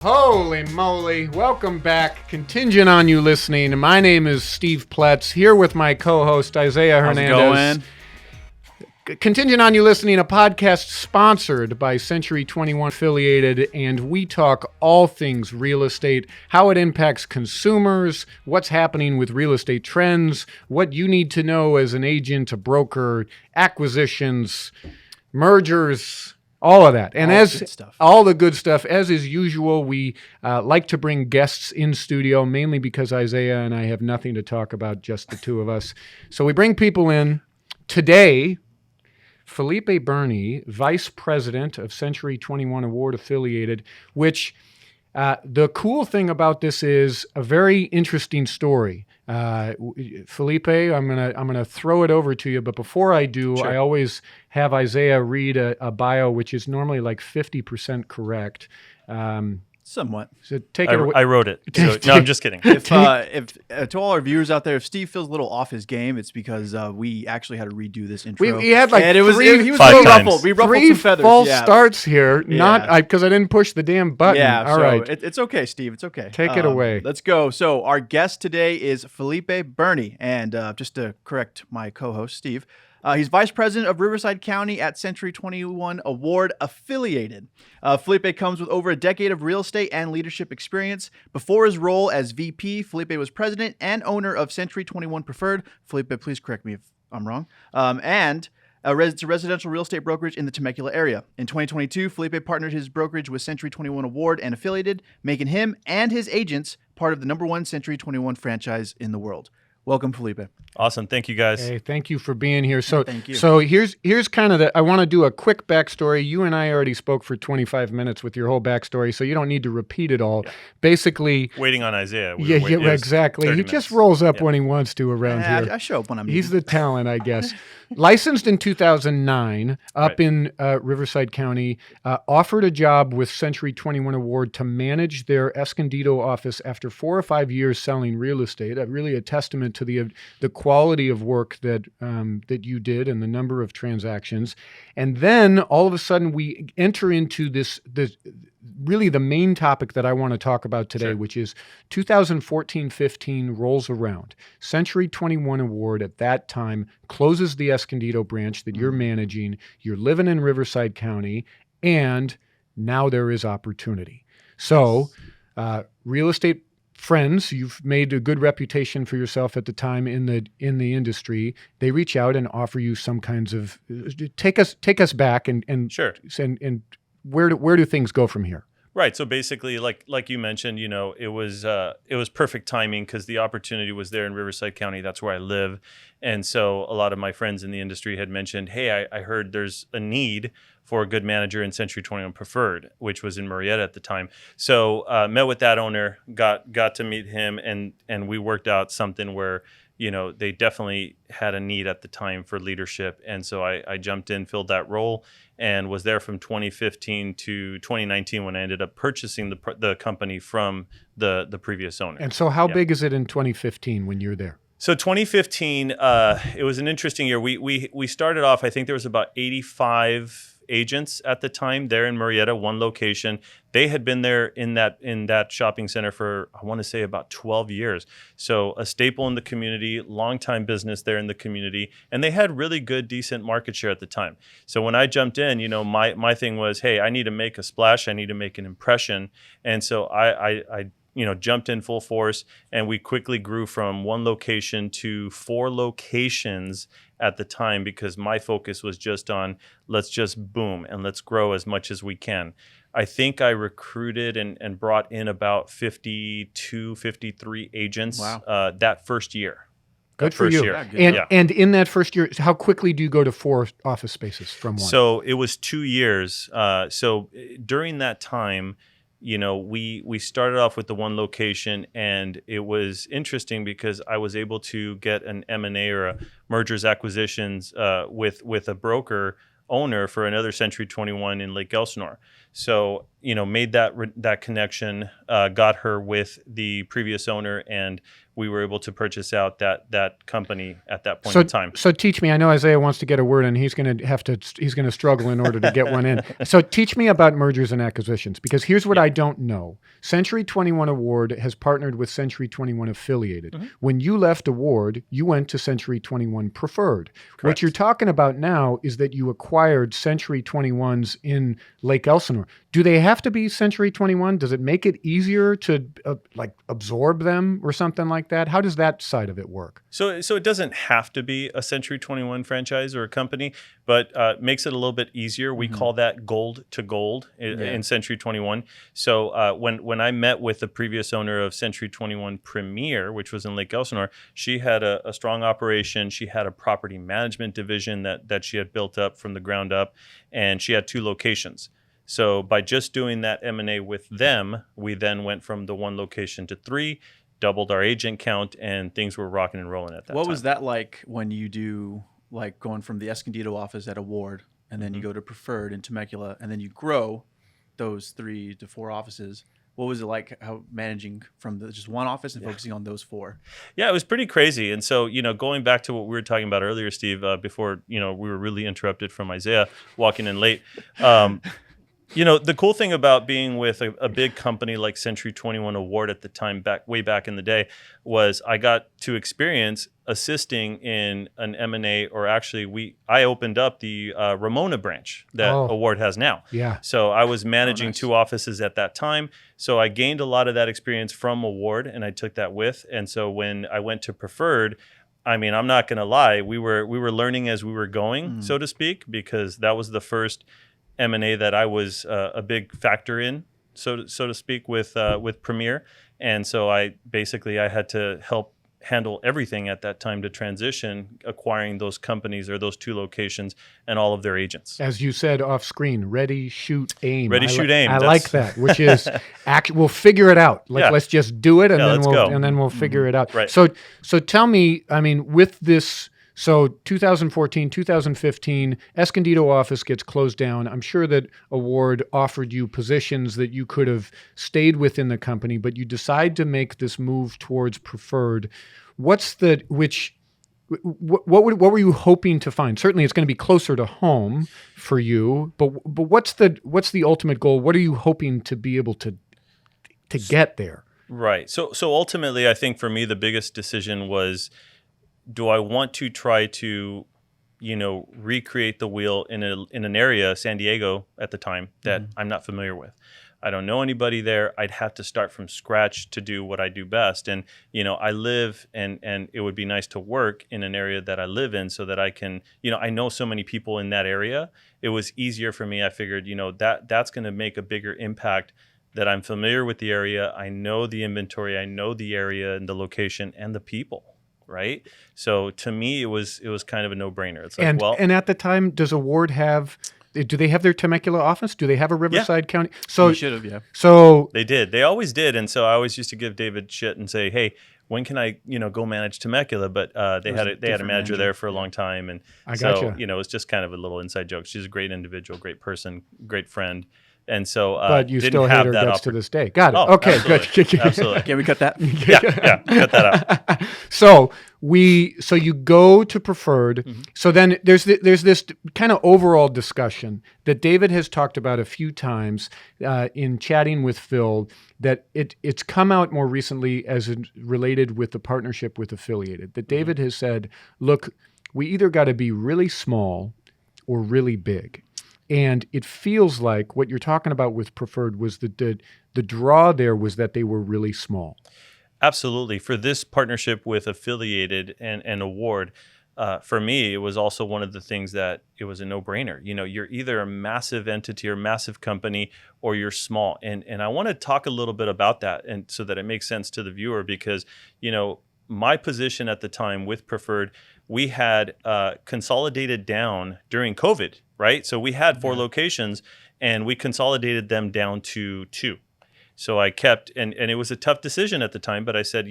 Holy moly. Welcome back. Contingent on you listening. My name is StevePloetz, here with my co-host Isaiah Hernandez. How's it going? Contingent on you listening, a podcast sponsored by Century 21 Affiliated, and we talk all things real estate, how it impacts consumers, what's happening with real estate trends, what you need to know as an agent, a broker, acquisitions, mergers, all of that. And all the good stuff, as is usual, we like to bring guests in studio, mainly because Isaiah and I have nothing to talk about, just the two of us. So we bring people in. Today, Felipe Berni, Vice President of Century 21 Award Affiliated, which the cool thing about this is a very interesting story. Felipe, I'm gonna throw it over to you, but before I do, sure. I always have Isaiah read a bio, which is normally like 50% correct. Somewhat. So take it away. I wrote it. So, no, I'm just kidding. If to all our viewers out there, if Steve feels a little off his game, it's because we actually had to redo this intro. We had like he was a little times. ruffled. We ruffled some feathers. False starts here, not because I didn't push the damn button. Yeah, all right. It's okay, Steve. It's okay. Take it away. Let's go. So our guest today is Felipe Berni, and just to correct my co-host Steve. He's Vice President of Riverside County at Century 21 Award Affiliated. Felipe comes with over a decade of real estate and leadership experience. Before his role as VP, Felipe was president and owner of Century 21 Preferred. Felipe, please correct me if I'm wrong. It's a residential real estate brokerage in the Temecula area. In 2022, Felipe partnered his brokerage with Century 21 Award and Affiliated, making him and his agents part of the #1 Century 21 franchise in the world. Welcome, Felipe. Awesome. Thank you, guys. Hey, thank you for being here. So, thank you. So here's kind of I want to do a quick backstory. You and I already spoke for 25 minutes with your whole backstory, so you don't need to repeat it all. Yeah. Basically, waiting on Isaiah. Exactly. He just rolls up when he wants to around here. I show up when I'm needed. He's the talent, I guess. Licensed in 2009 up in Riverside County, offered a job with Century 21 Award to manage their Escondido office after 4 or 5 years selling real estate. Really a testament to the quality of work that you did and the number of transactions. And then all of a sudden we enter into this really the main topic that I want to talk about today, which is 2014-15 rolls around. Century 21 Award at that time closes the Escondido branch that you're managing. You're living in Riverside County, and now there is opportunity. So real estate friends, you've made a good reputation for yourself at the time in the industry. They reach out and offer you some kinds of take us back and sure. And where do things go from here? Right. So basically, like you mentioned, it was perfect timing because the opportunity was there in Riverside County. That's where I live. And so a lot of my friends in the industry had mentioned, hey, I heard there's a need for a good manager in Century 21 Preferred, which was in Murrieta at the time. So met with that owner, got to meet him, and we worked out something where they definitely had a need at the time for leadership. And so I jumped in, filled that role, and was there from 2015 to 2019 when I ended up purchasing the company from the previous owner. And so how big is it in 2015 when you're there? So 2015, it was an interesting year. We started off, I think there was about 85 agents at the time there in Murrieta, one location. They had been there in that shopping center for, I want to say, about 12 years. So a staple in the community, long-time business there in the community, and they had really good, decent market share at the time. So when I jumped in, my thing was, hey, I need to make a splash. I need to make an impression. And so I jumped in full force, and we quickly grew from one location to 4 locations at the time because my focus was just on let's just boom and let's grow as much as we can. I think I recruited and brought in about 52, 53 agents that first year. Good for you. And in that first year, how quickly do you go to 4 office spaces from 1? So it was 2 years. So during that time, we started off with the one location, and it was interesting because I was able to get an M&A or a mergers acquisitions with a broker owner for another Century 21 in Lake Elsinore. So, made that connection, got her with the previous owner, and we were able to purchase out that company at that point in time. So teach me. I know Isaiah wants to get a word in. He's going to struggle in order to get one in. So teach me about mergers and acquisitions, because here's what I don't know. Century 21 Award has partnered with Century 21 Affiliated. Mm-hmm. When you left Award, you went to Century 21 Preferred. Correct. What you're talking about now is that you acquired Century 21s in Lake Elsinore. Do they have to be Century 21? Does it make it easier to absorb them or something like that? How does that side of it work? So it doesn't have to be a Century 21 franchise or a company, but makes it a little bit easier. We call that gold to gold in Century 21. So when I met with the previous owner of Century 21 Premier, which was in Lake Elsinore, she had a strong operation. She had a property management division that she had built up from the ground up, and she had 2 locations. So by just doing that M&A with them, we then went from the 1 location to 3, doubled our agent count, and things were rocking and rolling at that time. What was that like when you do, like, going from the Escondido office at Award, and then you go to Preferred in Temecula, and then you grow those 3 to 4 offices? What was it like, how managing from just one office and focusing on those 4? Yeah, it was pretty crazy. And so, going back to what we were talking about earlier, Steve, before, we were really interrupted from Isaiah walking in late. The cool thing about being with a big company like Century 21 Award at the time, way back in the day, was I got to experience assisting in an M&A, or actually I opened up the Ramona branch that Award has now. Yeah. So I was managing 2 offices at that time. So I gained a lot of that experience from Award, and I took that with. And so when I went to Preferred, I mean, I'm not going to lie, we were learning as we were going, so to speak, because that was the first M&A that I was a big factor in, so to speak, with Premier. And so I had to help handle everything at that time to transition, acquiring those companies or those 2 locations and all of their agents. As you said off screen, ready, shoot, aim. Ready, shoot, aim. I like that, which is we'll figure it out. Let's just do it, and then we'll figure it out. Right. So tell me, I mean, with this. So 2014, 2015, Escondido office gets closed down. I'm sure that Award offered you positions that you could have stayed within the company, but you decide to make this move towards Preferred. What were you hoping to find? Certainly, it's going to be closer to home for you. But what's the ultimate goal? What are you hoping to be able to get there? Right. So ultimately, I think for me, the biggest decision was, do I want to try to, recreate the wheel in an area, San Diego at the time, that I'm not familiar with? I don't know anybody there. I'd have to start from scratch to do what I do best. And, I live and it would be nice to work in an area that I live in, so that I can, I know so many people in that area. It was easier for me. I figured, that's going to make a bigger impact, that I'm familiar with the area. I know the inventory. I know the area and the location and the people. Right. So to me, it was kind of a no-brainer. It's like, and at the time, does Award have? Do they have their Temecula office? Do they have a Riverside County? So you should have, yeah. So they did. They always did. And so I always used to give David shit and say, hey, when can I, go manage Temecula? But they had a manager there for a long time, and gotcha. It's just kind of a little inside joke. She's a great individual, great person, great friend. And so, but you still hate her guts to this day. Got it. Okay, absolutely. good. Absolutely. Can we cut that? Yeah, cut that out. So you go to Preferred. So then there's this kind of overall discussion that David has talked about a few times in chatting with Phil, that it's come out more recently as related with the partnership with Affiliated, that David has said, look, we either got to be really small or really big. And it feels like what you're talking about with Preferred was the draw there was that they were really small. Absolutely. For this partnership with Affiliated and Award, for me, it was also one of the things that it was a no-brainer. You're either a massive entity or massive company, or you're small. And I want to talk a little bit about that, and so that it makes sense to the viewer, because, my position at the time with Preferred, we had consolidated down during COVID, right? So we had 4 locations, and we consolidated them down to 2. So I kept, and it was a tough decision at the time, but I said,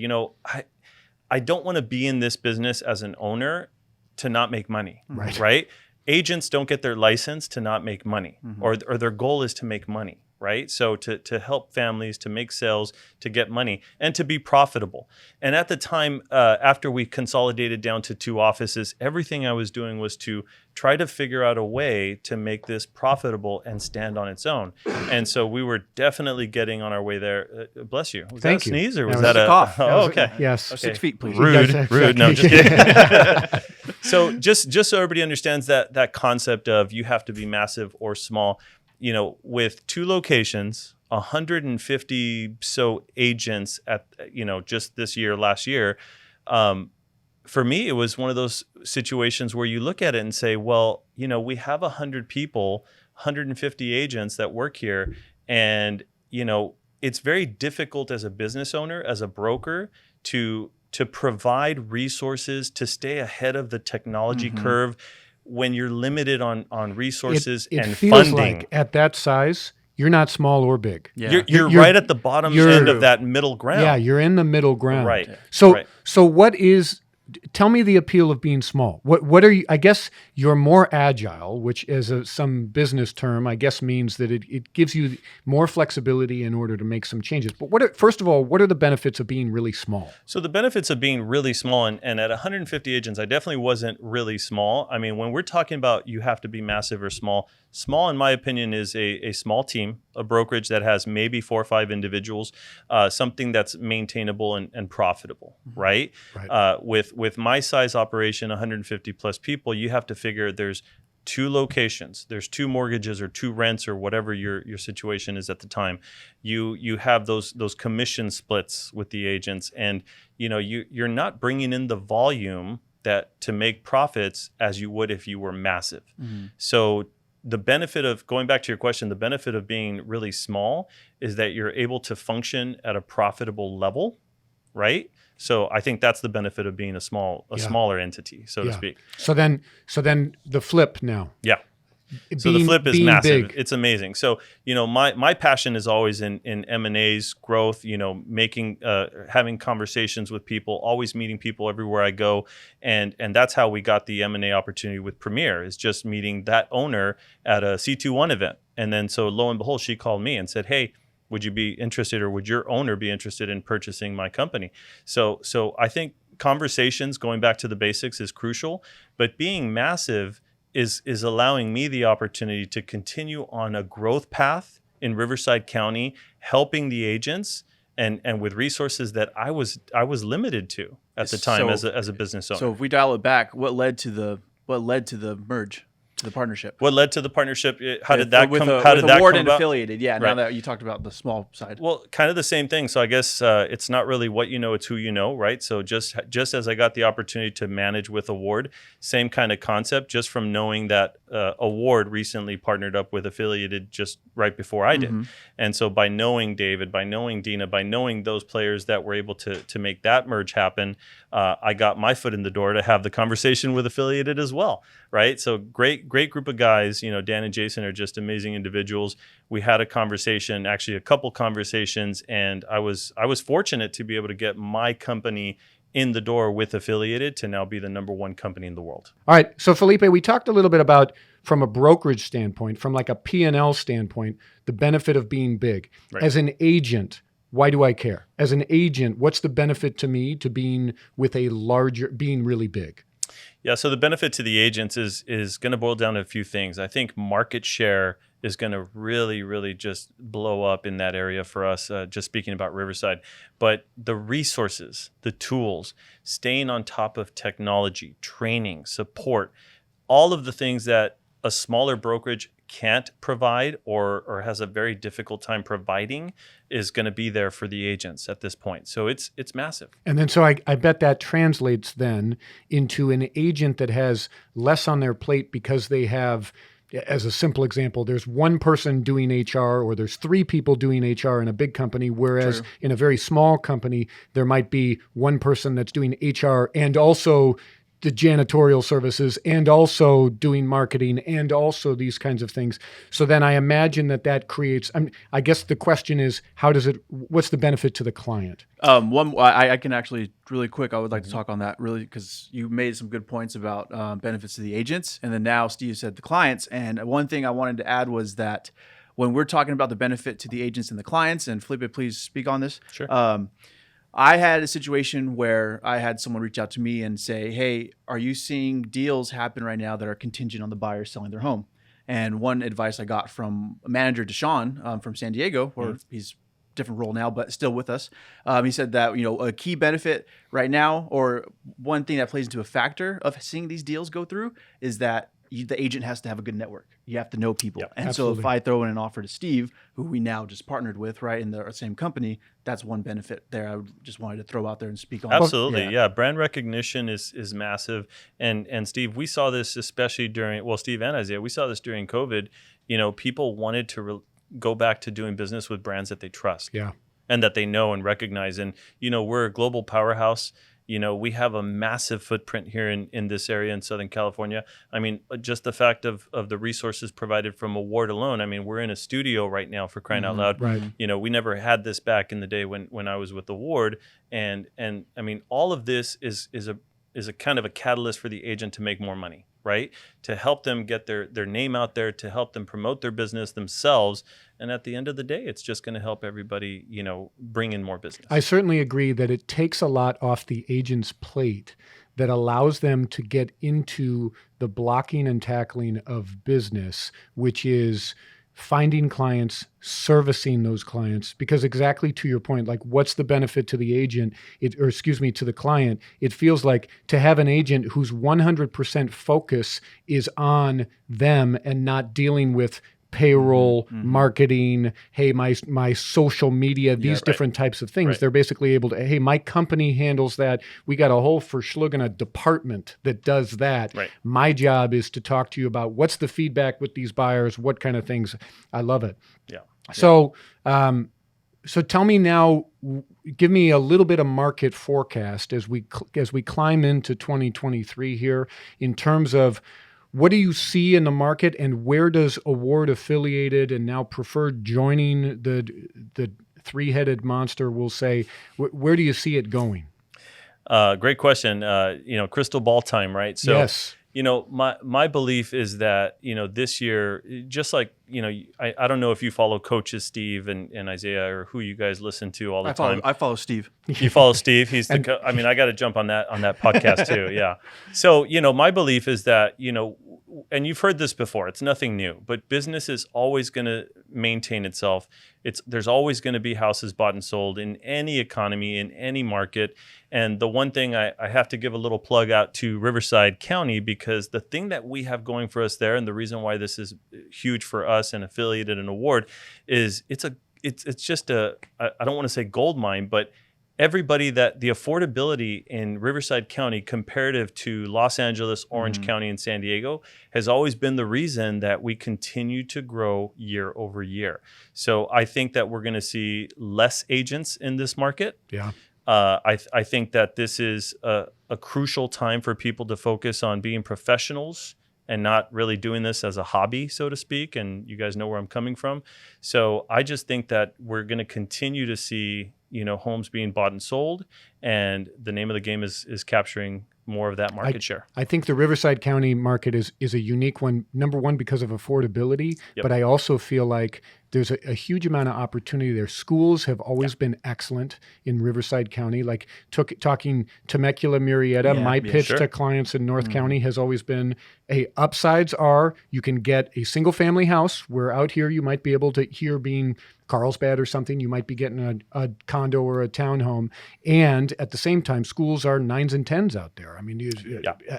I don't want to be in this business as an owner to not make money, right? agents don't get their license to not make money, or their goal is to make money, right? So to help families, to make sales, to get money, and to be profitable. And at the time, after we consolidated down to 2 offices, everything I was doing was to try to figure out a way to make this profitable and stand on its own. And so we were definitely getting on our way there. Bless you. Was Thank that a you. sneeze or was was that a a cough. Oh, okay. Yes. Okay. 6 feet, please. Rude. No, just kidding. So just so everybody understands that concept of you have to be massive or small, with 2 locations, 150 so agents at, just this year, last year, for me, it was one of those situations where you look at it and say, well, we have 100 people, 150 agents that work here. And, it's very difficult as a business owner, as a broker, to provide resources, to stay ahead of the technology curve when you're limited on resources it and feels funding. like at that size, you're not small or big. Yeah. You're right at the bottom end of that middle ground. Yeah, you're in the middle ground. Right. So Right. so what is tell me the appeal of being small. What are you? I guess you're more agile, which is some business term. I guess means that it gives you more flexibility in order to make some changes. But first of all, what are the benefits of being really small? So the benefits of being really small, and at 150 agents, I definitely wasn't really small. I mean, when we're talking about you have to be massive or small in my opinion is a small team, a brokerage that has maybe 4 or 5 individuals, something that's maintainable and profitable, right? With my size operation, 150 plus people, you have to figure there's 2 locations, there's 2 mortgages or 2 rents or whatever your situation is at the time. You have those commission splits with the agents, and you're not bringing in the volume that to make profits as you would if you were massive. So the benefit of, going back to your question, the benefit of being really small is that you're able to function at a profitable level, right? So I think that's the benefit of being a smaller entity, so to speak. So then the flip now. Yeah. So the flip is massive. Big. It's amazing. So, my passion is always in M&A's growth, making, having conversations with people, always meeting people everywhere I go. And that's how we got the M&A opportunity with Premier, is just meeting that owner at a C21 event. And then so lo and behold, she called me and said, hey, would you be interested, or would your owner be interested in purchasing my company? So I think conversations, going back to the basics, is crucial, but being massive is allowing me the opportunity to continue on a growth path in Riverside County, helping the agents and with resources that I was limited to at the time as a business owner. So if we dial it back, what led to the merge, to the partnership? What led to the partnership? How did With that come Award and about? affiliated, yeah. Now Right. that you talked about the small side. Well, kind of the same thing. So I guess it's not really what you know, it's who you know, right? So just as I got the opportunity to manage with Award, same kind of concept, just from knowing that Award recently partnered up with Affiliated just right before I did. And so by knowing David, by knowing Dina, by knowing those players that were able to make that merge happen, I got my foot in the door to have the conversation with Affiliated as well, right? So great group of guys. Dan and Jason are just amazing individuals. We had a conversation, actually a couple conversations, and I was fortunate to be able to get my company in the door with Affiliated to now be the #1 company in the world. All right. So Felipe, we talked a little bit about, from a brokerage standpoint, from like a P&L standpoint, the benefit of being big. Right. As an agent, why do I care? As an agent, what's the benefit to me to being with being really big? Yeah, so the benefit to the agents is going to boil down to a few things. I think market share is going to really, really just blow up in that area for us, just speaking about Riverside. But the resources, the tools, staying on top of technology, training, support, all of the things that a smaller brokerage can't provide or has a very difficult time providing is going to be there for the agents at this point. So it's massive. And then so I bet that translates then into an agent that has less on their plate because they have, as a simple example, there's one person doing HR or there's 3 people doing HR in a big company, whereas in a very small company, there might be one person that's doing HR and also the janitorial services and also doing marketing and also these kinds of things. So then I imagine that creates, I guess the question is, what's the benefit to the client? I can actually really quick, I would like to talk on that really, because you made some good points about benefits to the agents. And then now Steve said the clients. And one thing I wanted to add was that when we're talking about the benefit to the agents and the clients, and Felipe, please speak on this. Sure. I had a situation where I had someone reach out to me and say, hey, are you seeing deals happen right now that are contingent on the buyer selling their home? And one advice I got from manager Deshaun from San Diego, or he's different role now, but still with us. He said that, a key benefit right now, or one thing that plays into a factor of seeing these deals go through, is that the agent has to have a good network. You have to know people. Yep, and absolutely. So if I throw in an offer to Steve, who we now just partnered with, right, in the same company, that's one benefit there. I just wanted to throw out there and speak on. Absolutely. Yeah. Brand recognition is massive. And Steve, we saw this especially Steve and Isaiah, we saw this during COVID. People wanted to go back to doing business with brands that they trust. Yeah. And that they know and recognize. And, we're a global powerhouse. We have a massive footprint here in this area in Southern California. I mean, just the fact of the resources provided from Award alone. I mean, we're in a studio right now, for crying out loud. Right. We never had this back in the day when I was with Award. And I mean, all of this is a kind of a catalyst for the agent to make more money, right? To help them get their name out there, to help them promote their business themselves. And at the end of the day, it's just going to help everybody, bring in more business. I certainly agree that it takes a lot off the agent's plate that allows them to get into the blocking and tackling of business, which is finding clients, servicing those clients, because exactly to your point, like what's the benefit to the agent, to the client? It feels like to have an agent whose 100% focus is on them and not dealing with payroll, marketing, hey, my social media, these different types of things. Right. They're basically able to, hey, my company handles that. We got a whole verschluggena department that does that. Right. My job is to talk to you about what's the feedback with these buyers, what kind of things. I love it. Yeah. So, so tell me now, give me a little bit of market forecast as we climb into 2023 here in terms of what do you see in the market, and where does Award Affiliated and now Preferred joining the three-headed monster, we'll say, where do you see it going? Great question. Crystal ball time, right? So, yes. My belief is that, this year, just like, I don't know if you follow coaches, Steve and Isaiah, or who you guys listen to all the time. I follow Steve. You follow Steve. He's I got to jump on that podcast too. Yeah. So, my belief is that, and you've heard this before, it's nothing new, but business is always going to maintain itself. There's always going to be houses bought and sold in any economy, in any market. And the one thing I have to give a little plug out to Riverside County, because the thing that we have going for us there, and the reason why this is huge for us and Affiliated and Award, is it's just I don't want to say gold mine, but everybody that the affordability in Riverside County comparative to Los Angeles, Orange County, and San Diego has always been the reason that we continue to grow year over year. So I think that we're going to see less agents in this market. Yeah. I think that this is a crucial time for people to focus on being professionals and not really doing this as a hobby, so to speak. And you guys know where I'm coming from. So I just think that we're going to continue to see, homes being bought and sold. And the name of the game is capturing more of that market share. I think the Riverside County market is a unique one, number one, because of affordability. Yep. But I also feel like there's a huge amount of opportunity there. Schools have always been excellent in Riverside County. Like talking Temecula, Murrieta, my pitch to clients in North County has always been, upsides are you can get a single family house, where out here you might be able to, here being Carlsbad or something, you might be getting a condo or a townhome. And at the same time, schools are 9s and 10s out there. I mean,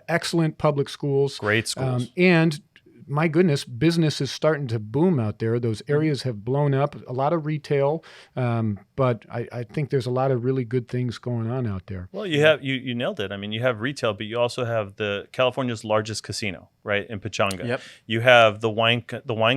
excellent public schools. Great schools. And my goodness, business is starting to boom out there. Those areas have blown up, a lot of retail, but I think there's a lot of really good things going on out there. Well, you nailed it. I mean, you have retail, but you also have California's largest casino, right, in Pechanga. Yep. You have the wine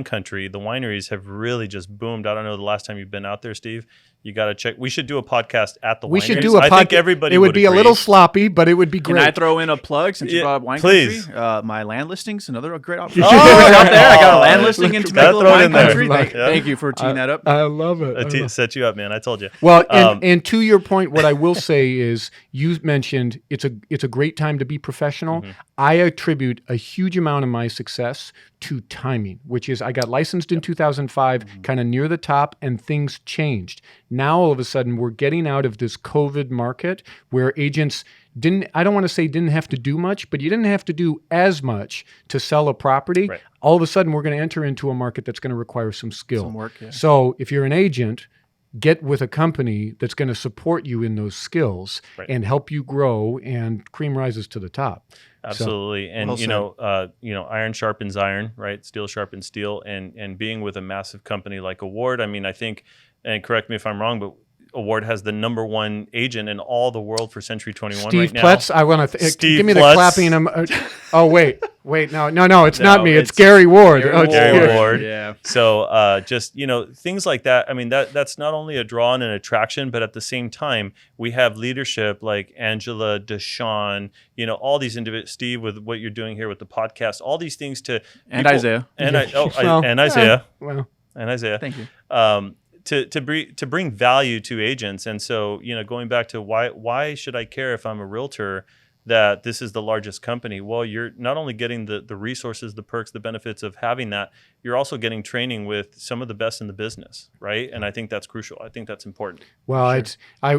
country. The wineries have really just boomed. I don't know the last time you've been out there, Steve. You got to check. We should do a podcast at the We wine should country. do a podcast. I think everybody It would be agree. a little sloppy, but it would be great. Can I throw in a plug since you Yeah, brought up wine please. country? My land listings, another great option. Oh, out there. I got a land listing in Gotta Temecula throw it wine in there. country. Thank, Yeah. thank you for teeing that up. I love it. Set you up, man. I told you. Well, and to your point, what I will say is you mentioned it's a great time to be professional. Mm-hmm. I attribute a huge amount of my success to timing, which is I got licensed in 2005, kind of near the top, and things changed. Now, all of a sudden, we're getting out of this COVID market where agents I don't want to say didn't have to do much, but you didn't have to do as much to sell a property. Right. All of a sudden, we're going to enter into a market that's going to require some skill. Some work, yeah. So if you're an agent, get with a company that's going to support you in those skills and help you grow, and cream rises to the top. Absolutely. And iron sharpens iron, right? Steel sharpens steel, and being with a massive company like Award, I mean, I think, and correct me if I'm wrong, but Award has the #1 agent in all the world for Century 21 right now. StevePloetz, I want to give me the StevePloetz. clapping. Oh wait, no, it's not me. It's it's Gary Ward. Gary Ward. Yeah. So just, things like that. I mean, that's not only a draw and an attraction, but at the same time, we have leadership like Angela, Deshawn, all these individuals, Steve, with what you're doing here with the podcast, all these things And Isaiah. And Well, Isaiah. Well, And Isaiah. Thank you. To bring value to agents. And so, going back to why should I care if I'm a realtor that this is the largest company? Well, you're not only getting the resources, the perks, the benefits of having that, you're also getting training with some of the best in the business, right? And I think that's crucial. I think that's important. well,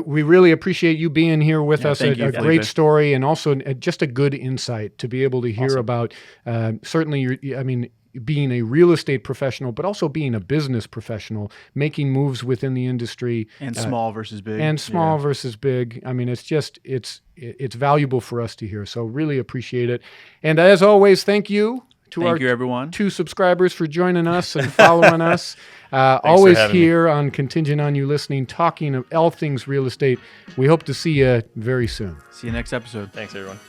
we really appreciate you being here with us. thank you, A Felipe. great story, and also just a good insight to be able to hear Awesome. about. Certainly, being a real estate professional, but also being a business professional, making moves within the industry, And small versus big. and small versus big. I mean, it's valuable for us to hear. So really appreciate it. And as always, thank you to Thank our you, everyone. 2 subscribers for joining us and following us. for Always having here on Contingent on You Listening, talking of all things real estate. We hope to see you very soon. See you next episode. Thanks, everyone.